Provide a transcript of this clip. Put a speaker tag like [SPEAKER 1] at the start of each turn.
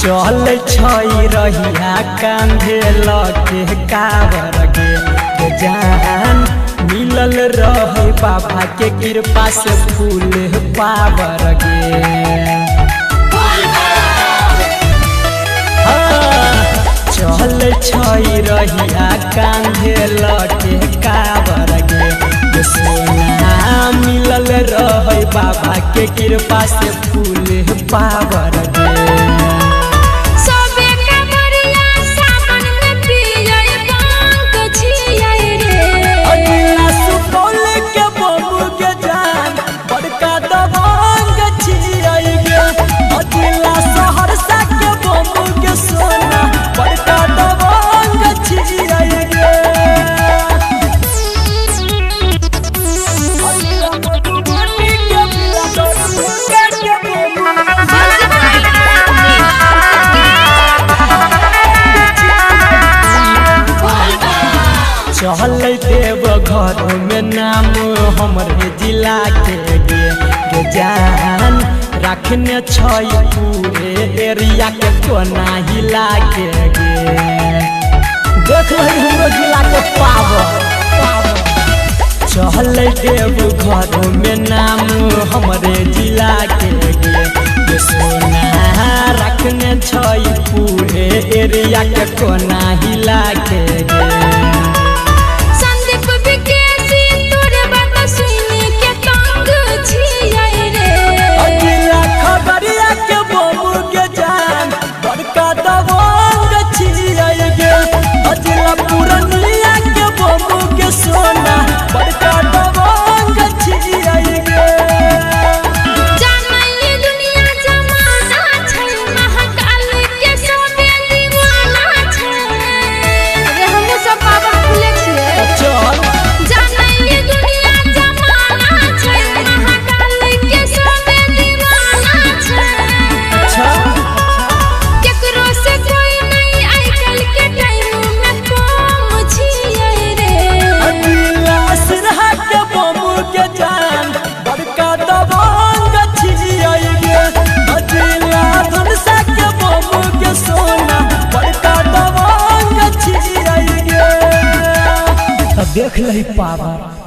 [SPEAKER 1] चल छई रहिया कांधे लगे कावर गे जान मिलल रहे बाबा के कृपा से फूल पावर गे। चल छई रहिया कांधे लगे कावर गे सोना मिलल रहे बाबा के कृपा से फूल पावर गे। चल देव घर में नाम हमरे जिला के गे जान रखने छई पूरे एरिया के कोना हिला के गे। देख हमरो जिला के पावर। चल देव घर में नाम हमरे जिला के गे सोना रखने छई पूरे एरिया के कोना हिला के गे। देख लही पावर।